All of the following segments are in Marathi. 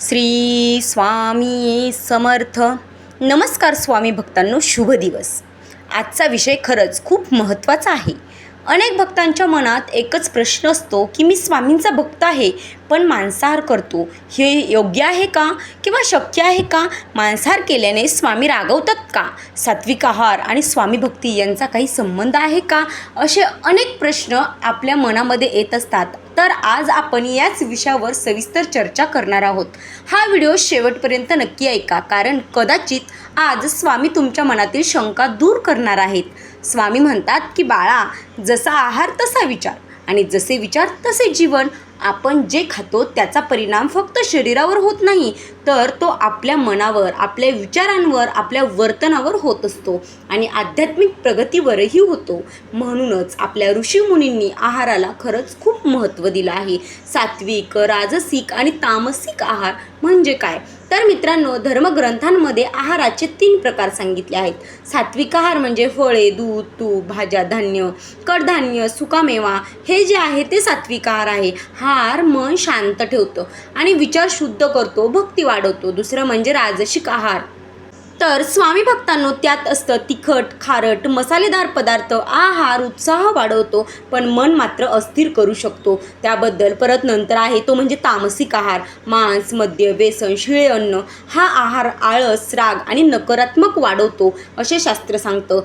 श्री स्वामी समर्थ. नमस्कार स्वामी भक्तांनो, शुभ दिवस. आजचा विषय खरंच खूप महत्त्वाचा आहे. अनेक भक्तांच्या मनात एकच प्रश्न असतो की मी स्वामींचा भक्त आहे पण मांसाहार करतो, हे योग्य आहे का किंवा शक्य आहे का? मांसाहार केल्याने स्वामी रागवतात का? सात्विक आहार आणि स्वामी भक्ती यांचा काही संबंध आहे का? असे अनेक प्रश्न आपल्या मनामध्ये येत असतात. तर आज आपण याच विषयावर सविस्तर चर्चा करणार आहोत. हा व्हिडिओ शेवटपर्यंत नक्की ऐका, कारण कदाचित आज स्वामी तुमच्या मनातील शंका दूर करणार आहेत. स्वामी म्हणतात की बाळा, जसा आहार तसा विचार आणि जसे विचार तसे जीवन. आपण जे खातो त्याचा परिणाम फक्त शरीरावर होत नाही, तर तो आपल्या मनावर, आपल्या विचारांवर, आपल्या वर्तनावर होत असतो आणि आध्यात्मिक प्रगतीवरही होतो. म्हणूनच आपल्या ऋषीमुनींनी आहाराला खरंच खूप महत्त्व दिलं आहे. सात्विक, राजसिक आणि तामसिक आहार म्हणजे काय? तर मित्रांनो, धर्मग्रंथांमध्ये आहाराचे 3 प्रकार सांगितले आहेत. सात्विक आहार म्हणजे फळे, दूध, तूप, भाज्या, धान्य, कडधान्य, सुकामेवा हे जे आहे ते सात्विक आहार आहे. हा आहार मन शांत ठेवतो आणि विचार शुद्ध करतो, भक्ती वाढवतो. दुसरं म्हणजे राजसिक आहार. तर स्वामी भक्तांनो, त्यात असतं तिखट, खारट, मसालेदार पदार्थ. आहार उत्साह वाढवतो पण मन मात्र अस्थिर करू शकतो. त्याबद्दल परत नंतर आहे तो म्हणजे तामसिक आहार. मांस, मद्य, व्यसन, शिळे अन्न हा आहार आळस, राग आणि नकारात्मक वाढवतो असे शास्त्र सांगतं.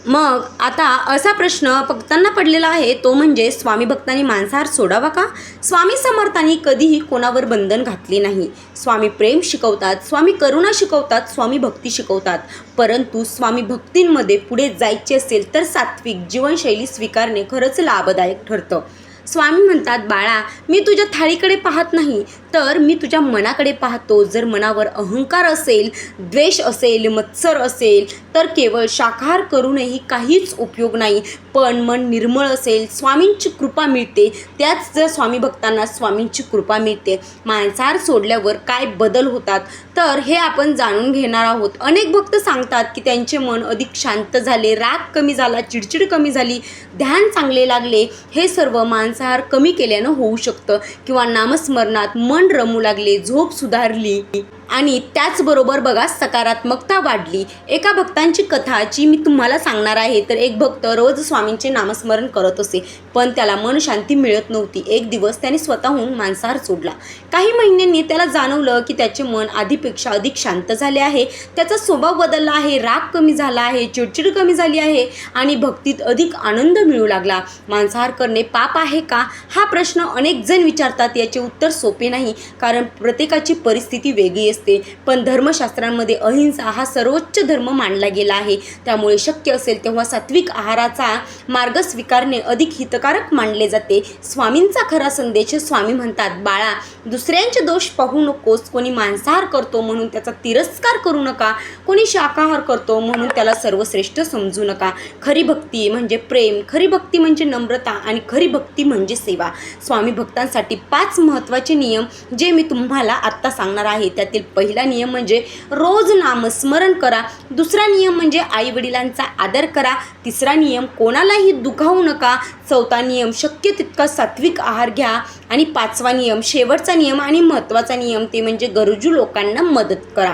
मग आता असा प्रश्न भक्तांना पडलेला आहे, तो म्हणजे स्वामी भक्तांनी मांसाहार सोडावा का? स्वामी समर्थांनी कधीही कोणावर बंधन घातले नाही. स्वामी प्रेम शिकवतात, स्वामी करुणा शिकवतात, स्वामी भक्ती शिकवतात. परंतु स्वामी भक्तींमध्ये पुढे जायचे असेल तर सात्विक जीवनशैली स्वीकारणे खरंच लाभदायक ठरतं. स्वामी म्हणतात, बाळा, मी तुझ्या थाळीकडे पाहत नाही, तर मी तुझ्या मनाकडे पाहतो. जर मनावर अहंकार असेल, द्वेष असेल, मत्सर असेल, तर केवळ शाकाहार करूनही काहीच उपयोग नाही. पण मन निर्मळ असेल, स्वामींची कृपा मिळते. त्याच जर स्वामी भक्तांना स्वामींची कृपा मिळते. मांसाहार सोडल्यावर काय बदल होतात, तर हे आपण जाणून घेणार आहोत. अनेक भक्त सांगतात की त्यांचे मन अधिक शांत झाले, राग कमी झाला, चिडचिड कमी झाली, ध्यान चांगले लागले. हे सर्व मांसाहार कमी केल्यानं होऊ शकतं. किंवा नामस्मरणात मन रमू लागले, झोप सुधारली आणि त्याचबरोबर बघा सकारात्मकता वाढली. एका भक्तांची कथाची मी तुम्हाला सांगणार आहे. तर एक भक्त रोज स्वामींचे नामस्मरण करत असे, पण त्याला मन शांती मिळत नव्हती. एक दिवस त्याने स्वतःहून मांसाहार सोडला. काही महिन्यांनी त्याला जाणवलं की त्याचे मन आधीपेक्षा अधिक शांत झाले आहे, त्याचा स्वभाव बदलला आहे, राग कमी झाला आहे, चिडचिड कमी झाली आहे आणि भक्तीत अधिक आनंद मिळू लागला. मांसाहार करणे पाप आहे का, हा प्रश्न अनेक जण विचारतात. याचे उत्तर सोपे नाही, कारण प्रत्येकाची परिस्थिती वेगळी असते. पण धर्मशास्त्रांमध्ये अहिंसा हा सर्वोच्च धर्म मानला गेला आहे. त्यामुळे शक्य असेल तेव्हा सात्विक आहाराचा मार्ग स्वीकारणे अधिक हितकारक मानले जाते. स्वामींचा खरा संदेश. स्वामी म्हणतात, बाळा, दुसऱ्यांचे दोष पाहू नकोस. कोणी मांसाहार करतो म्हणून त्याचा तिरस्कार करू नका. कोणी शाकाहार करतो म्हणून त्याला सर्वश्रेष्ठ समजू नका. खरी भक्ती म्हणजे प्रेम, खरी भक्ती म्हणजे नम्रता आणि खरी भक्ती म्हणजे सेवा. स्वामी भक्तांसाठी 5 महत्त्वाचे नियम जे मी तुम्हाला आत्ता सांगणार आहे. त्यातील पहिला नियम म्हणजे रोज नामस्मरण करा. दुसरा नियम म्हणजे आई वडिलांचा आदर करा. तिसरा नियम कोणालाही दुखावू नका. चौथा नियम शक्य तितका सात्विक आहार घ्या. आणि 5वा नियम, शेवटचा नियम आणि महत्त्वाचा नियम, ते म्हणजे गरजू लोकांना मदत करा.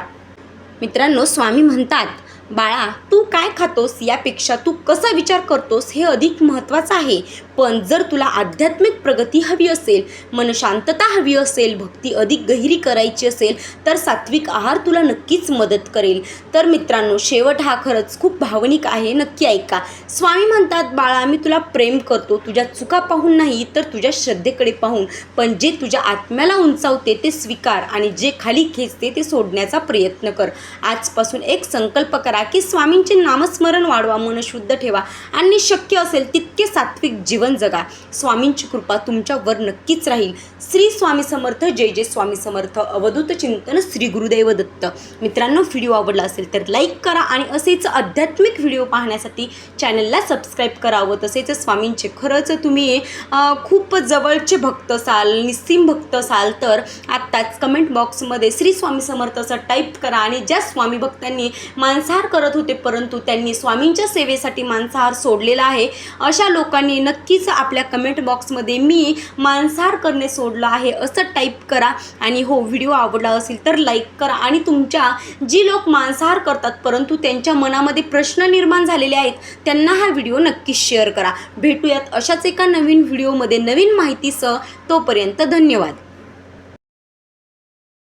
मित्रांनो, स्वामी म्हणतात, बाळा, तू काय खातोस यापेक्षा तू कसा विचार करतोस हे अधिक महत्त्वाचं आहे. पण जर तुला आध्यात्मिक प्रगती हवी असेल, मनशांतता हवी असेल, भक्ती अधिक गहिरी करायची असेल, तर सात्विक आहार तुला नक्कीच मदत करेल. तर मित्रांनो, शेवट हा खरंच खूप भावनिक आहे, नक्की ऐका. स्वामी म्हणतात, बाळा, मी तुला प्रेम करतो, तुझ्या चुका पाहून नाही तर तुझ्या श्रद्धेकडे पाहून. पण जे तुझ्या आत्म्याला उंचावते ते स्वीकार आणि जे खाली खेचते ते सोडण्याचा प्रयत्न कर. आजपासून एक संकल्प करा की स्वामींचे नामस्मरण वाढवा, मन शुद्ध ठेवा आणि शक्य असेल तितके सात्विक जीवन जगा. स्वामींची कृपा तुमच्यावर नक्कीच राहील. श्री स्वामी समर्थ. जय जय स्वामी समर्थ. अवधूत चिंतन. श्री गुरुदेव दत्त. मित्रांनो, व्हिडिओ आवडला असेल तर लाईक करा आणि असेच आध्यात्मिक व्हिडिओ पाहण्यासाठी चॅनलला सबस्क्राईब करावं. तसेच स्वामींचे खरंच तुम्ही खूप जवळचे भक्त असाल, निस्सीम भक्त असाल, तर आत्ताच कमेंट बॉक्समध्ये श्री स्वामी समर्थ असं टाईप करा. आणि ज्या स्वामी भक्तांनी मांसाहार करत होते परंतु त्यांनी स्वामींच्या सेवेसाठी मांसाहार सोडलेला आहे, अशा लोकांनी नक्की नक्कीच आपल्या कमेंट बॉक्समध्ये मी मांसाहार करणे सोडलं आहे असं टाईप करा. आणि हो, व्हिडिओ आवडला असेल तर लाईक करा. आणि तुमच्या जी लोक मांसाहार करतात परंतु त्यांच्या मनामध्ये प्रश्न निर्माण झालेले आहेत त्यांना हा व्हिडिओ नक्कीच शेअर करा. भेटूयात अशाच एका नवीन व्हिडिओमध्ये नवीन माहितीसह. तोपर्यंत धन्यवाद.